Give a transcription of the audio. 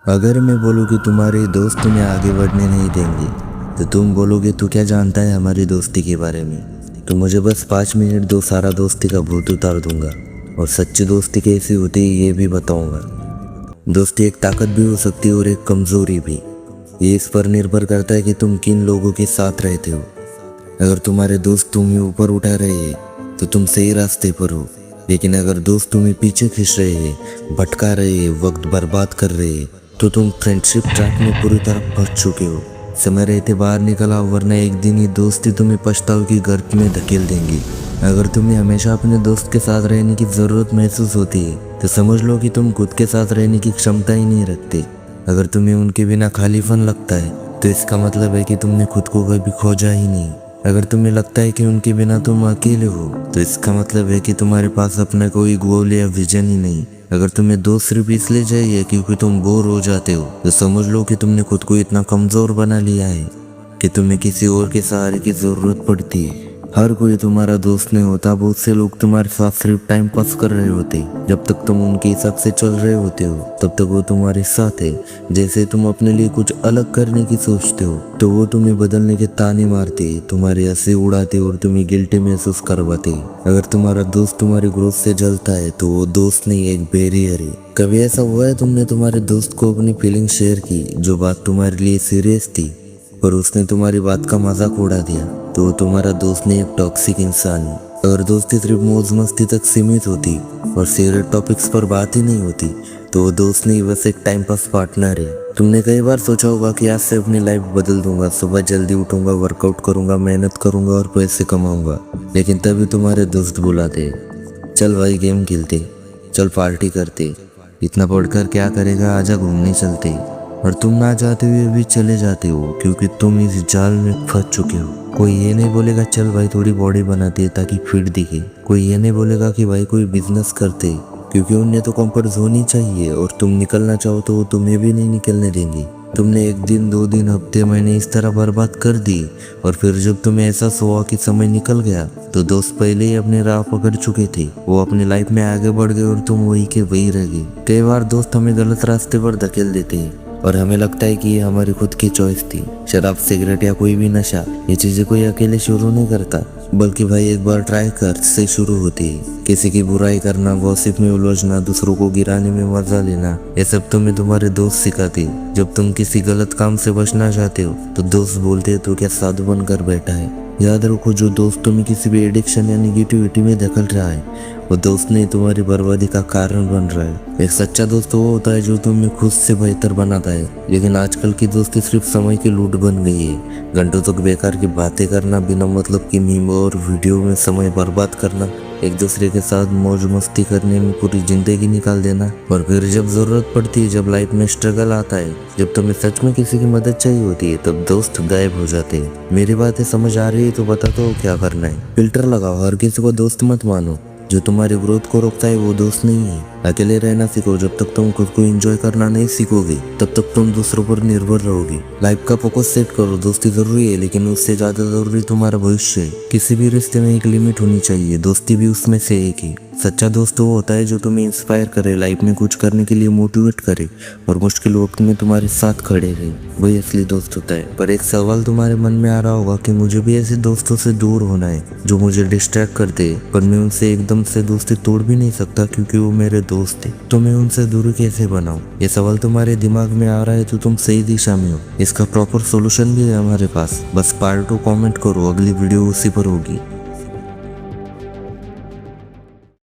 अगर मैं बोलूँ कि तुम्हारे दोस्त तुम्हें आगे बढ़ने नहीं देंगे तो तुम बोलोगे तू क्या जानता है हमारी दोस्ती के बारे में। तो मुझे बस 5 मिनट दो, सारा दोस्ती का भूत उतार दूंगा और सच्ची दोस्ती कैसी होती है ये भी बताऊंगा। दोस्ती एक ताकत भी हो सकती है और एक कमज़ोरी भी। ये इस पर निर्भर करता है कि तुम किन लोगों के साथ रहते हो। अगर तुम्हारे दोस्त तुम्हें ऊपर उठा रहे हैं तो तुम सही रास्ते पर हो, लेकिन अगर दोस्त तुम्हें पीछे खींच रहे हैं, भटका रहे हैं, वक्त बर्बाद कर रहे हैं, तो तुम फ्रेंडशिप ट्रैक में पूरी तरह फंस चुके हो। समय रहते बाहर निकल आओ, वरना एक दिन ये दोस्ती तुम्हें पछताओ की गर्त में धकेल देंगी। अगर तुम्हें हमेशा अपने दोस्त के साथ रहने की ज़रूरत महसूस होती है तो समझ लो कि तुम खुद के साथ रहने की क्षमता ही नहीं रखते। अगर तुम्हें उनके बिना खालीपन लगता है तो इसका मतलब है कि तुमने खुद को कभी खोजा ही नहीं। अगर तुम्हें लगता है कि उनके बिना तुम अकेले हो तो इसका मतलब है कि तुम्हारे पास अपना कोई गोल या विजन ही नहीं। अगर तुम्हें दोस्त सिर्फ इसलिए चाहिए क्योंकि तुम बोर हो जाते हो तो समझ लो कि तुमने खुद को इतना कमज़ोर बना लिया है कि तुम्हें किसी और के सहारे की ज़रूरत पड़ती है। हर कोई तुम्हारा दोस्त नहीं होता। बहुत से लोग तुम्हारे साथ सिर्फ टाइम पास कर रहे होते। जब तक तुम उनके हिसाब से चल रहे होते हो तब तक वो तुम्हारे साथ है। जैसे तुम अपने लिए कुछ अलग करने की सोचते हो तो वो तुम्हें बदलने के ताने मारते, तुम्हारी हंसी उड़ाते और तुम्हें गिल्टी महसूस करवाते। अगर तुम्हारा दोस्त तुम्हारी ग्रोथ से जलता है तो वो दोस्त नहीं, एक बैरियर है। कभी ऐसा हुआ है तुमने तुम्हारे दोस्त को अपनी फीलिंग शेयर की, जो बात तुम्हारे लिए सीरियस थी, पर उसने तुम्हारी बात का मजाक उड़ा दिया, तो वो तुम्हारा दोस्त नहीं, एक टॉक्सिक इंसान है। अगर दोस्ती सिर्फ मौज मस्ती तक सीमित होती और सीरियस टॉपिक्स पर बात ही नहीं होती तो वो दोस्त नहीं, बस एक टाइम पास पार्टनर है। तुमने कई बार सोचा होगा कि आज से अपनी लाइफ बदल दूंगा, सुबह जल्दी उठूंगा, वर्कआउट करूंगा, मेहनत करूंगा और पैसे कमाऊंगा, लेकिन तभी तुम्हारे दोस्त बुलाते, चल भाई गेम खेलते, चल पार्टी करते, इतना पढ़कर क्या करेगा, आजा घूमने चलते। और तुम ना चाहते हुए भी चले जाते हो क्योंकि तुम इस जाल में फंस चुके हो। कोई ये नहीं बोलेगा चल भाई थोड़ी बॉडी बनाती है ताकि फिट दिखे। कोई ये नहीं बोलेगा कि भाई कोई बिजनेस करते, क्योंकि उन्हें तो कंफर्ट जोन ही चाहिए और तुम निकलना चाहो तो वो तुम्हें भी नहीं निकलने देंगे। तुमने एक दिन, 2 दिन, हफ्ते, महीने इस तरह बर्बाद कर दी और फिर जब तुम्हें एहसास हुआ कि समय निकल गया तो दोस्त पहले ही अपनी राह पकड़ चुके थे। वो अपनी लाइफ में आगे बढ़ गए और तुम वही के वही रह गए। कई बार दोस्त हमें गलत रास्ते पर धकेल देते हैं और हमें लगता है कि ये हमारी खुद की चॉइस थी। शराब, सिगरेट या कोई भी नशा, ये चीजें कोई अकेले शुरू नहीं करता, बल्कि भाई एक बार ट्राई कर से शुरू होती है। किसी की बुराई करना, गॉसिप में उलझना, दूसरों को गिराने में मजा लेना, ये सब तुम्हें तुम्हारे दोस्त सिखाते। जब तुम किसी गलत काम से बचना चाहते हो तो दोस्त बोलते हैं तो क्या साधु बनकर बैठा है। याद रखो, जो दोस्त तुम्हें किसी भी एडिक्शन या निगेटिविटी में धकेल रहा है वो दोस्त नहीं, तुम्हारी बर्बादी का कारण बन रहा है। एक सच्चा दोस्त वो होता है जो तुम्हें खुद से बेहतर बनाता है। लेकिन आजकल की दोस्ती सिर्फ समय की लूट बन गई है। घंटों तक बेकार की बातें करना, बिना मतलब की मीम और वीडियो में समय बर्बाद करना, एक दूसरे के साथ मौज मस्ती करने में पूरी जिंदगी निकाल देना, और फिर जब जरूरत पड़ती है, जब लाइफ में स्ट्रगल आता है, जब तुम्हें सच में किसी की मदद चाहिए होती है, तब दोस्त गायब हो जाते हैं। मेरी बातें समझ आ रही है तो बता दो क्या करना है। फिल्टर लगाओ, हर किसी को दोस्त मत मानो। जो तुम्हारी ग्रोथ को रोकता है वो दोस्त नहीं है। अकेले रहना सीखो। जब तक तुम खुद को एंजॉय करना नहीं सीखोगे तब तक तुम दूसरों पर निर्भर रहोगे। लाइफ का फोकस सेट करो। दोस्ती जरूरी है लेकिन उससे ज्यादा जरूरी तुम्हारा भविष्य है। किसी भी रिश्ते में एक लिमिट होनी चाहिए, दोस्ती भी उसमें से एक है। सच्चा दोस्त वो होता है जो तुम्हें इंस्पायर करे, लाइफ में कुछ करने के लिए मोटिवेट करे और मुश्किल वक्त में तुम्हारे साथ खड़े रहे, वही असली दोस्त होता है। पर एक सवाल तुम्हारे मन में आ रहा होगा कि मुझे भी ऐसे दोस्तों से दूर होना है जो मुझे डिस्ट्रैक्ट करते हैं, पर मैं उनसे एकदम से दोस्ती तोड़ भी नहीं सकता क्योंकि वो मेरे दोस्त थे। तो मैं उनसे दूरी कैसे बनाऊं? ये सवाल तुम्हारे दिमाग में आ रहा है तो तुम सही दिशा में हो। इसका प्रॉपर सोल्यूशन भी है हमारे पास। बस पार्ट 2 कमेंट करो, अगली वीडियो उसी पर होगी।